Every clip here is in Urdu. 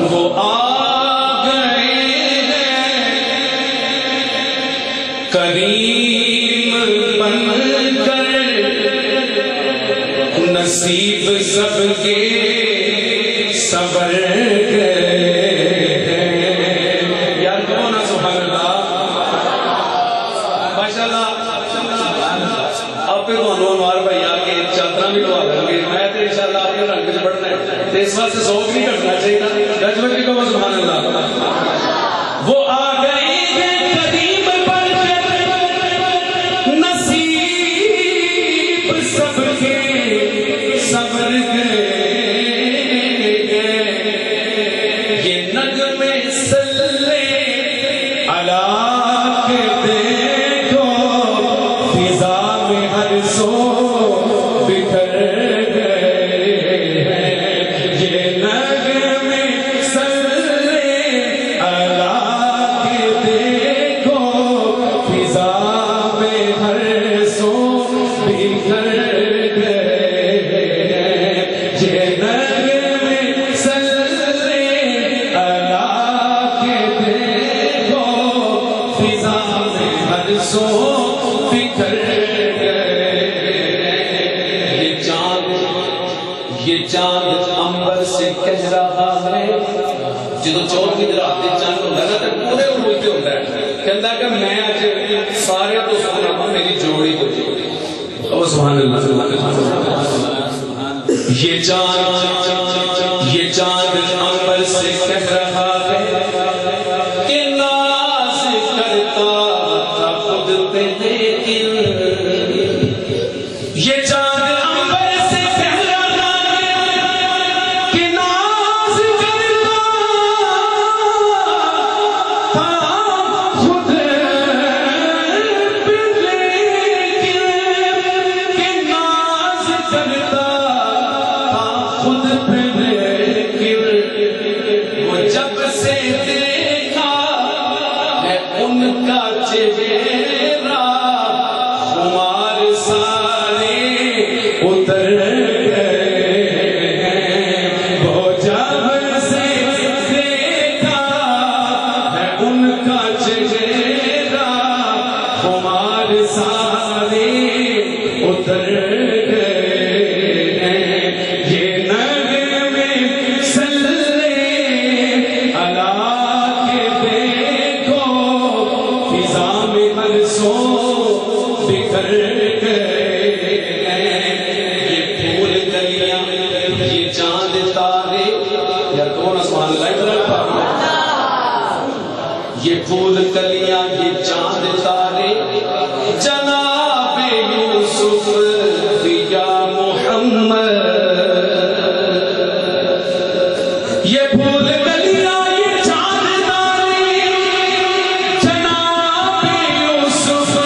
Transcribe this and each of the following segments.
وہ آ گئے کریم بن کر نصیب سب کے صبر اس وقت ذوق نہیں کرنا چاہیے ججمنٹ کی کو سبحان اللہ وہ آ گئے ہیں قریب بن کر نصیب سب کے صبر گئے یہ نغمے صلی علی کے دیکھو فضا میں ہر سو بکھر یہ چاند امبر سے کہہ رہا ہے جدو چوتھ کی رات کے چاند کو لگا تک پورے اڑتے ہوتا ہے کہتا ہے کہ میں آج سارے تو سنا میری جوڑی تو جوڑی سبحان اللہ یہ چاند امبر سے کہہ رہا ہے کہ ناز کرتا تھا خود پہ لیکن یہ چاند یہ پھول کلیاں یہ چاند تارے جناب یوسف یا محمد یہ پھول کلیاں یہ چاند تارے جناب یوسف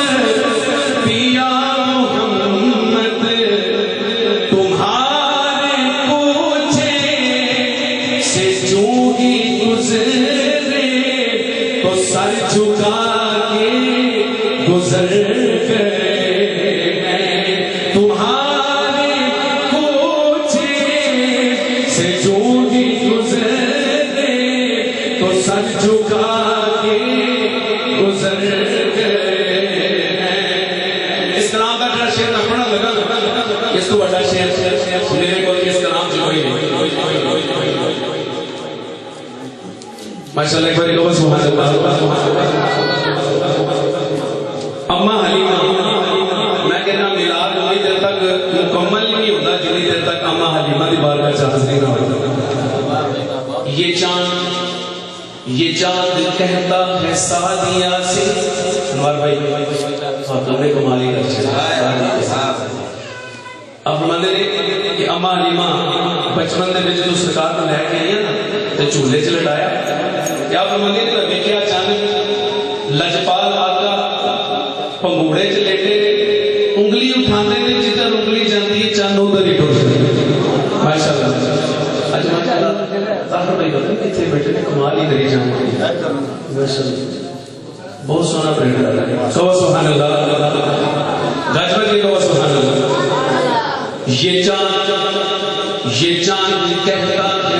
یا محمد تمہارے پوچھے سے جو ہی گزرے سر جھکا کے گزر گئے تمہارے کوچے سے جو ہی گزرے تو سر جھکا کے گزر گئے اس کلام کا جڑا شعر میں پڑھنا لگا اس کو بڑا شعر میرے کو اس کلام جو ہوئی ماشاءاللہ ایک بار ایک سبحان اللہ اما حلیمہ میں کہنا میلاد اتنی دیر تک مکمل ہی نہیں ہوتا جتنی دیر تک اما حلیمہ دی بارگاہ چاند نہیں نہ ہوتا یہ چاند کہتا ہے سعدیہ سے ہمار بھائی خاتون کمالی کا اب مندر کہ اما حلیمہ بچپن دے وچ جو سرکار کو لے کے آئی نا تے جھولے چ لٹایا یا فرماندے نے دیکھیا اچانک لجپال آقا پنگوڑے چ لیٹے انگلی اٹھاندے نے جدھر انگلی جاندی ہے چاند ادھر ہی ٹر ماشاءاللہ اج ماشاءاللہ ظاہر بھائی پتہ نہیں کتنے بیٹھے نے کمال ہی کری جاندے ماشاءاللہ بہت سونا پرنٹ ہے سبحان اللہ گاجبر کی سبحان اللہ یہ چاند کہتا ہے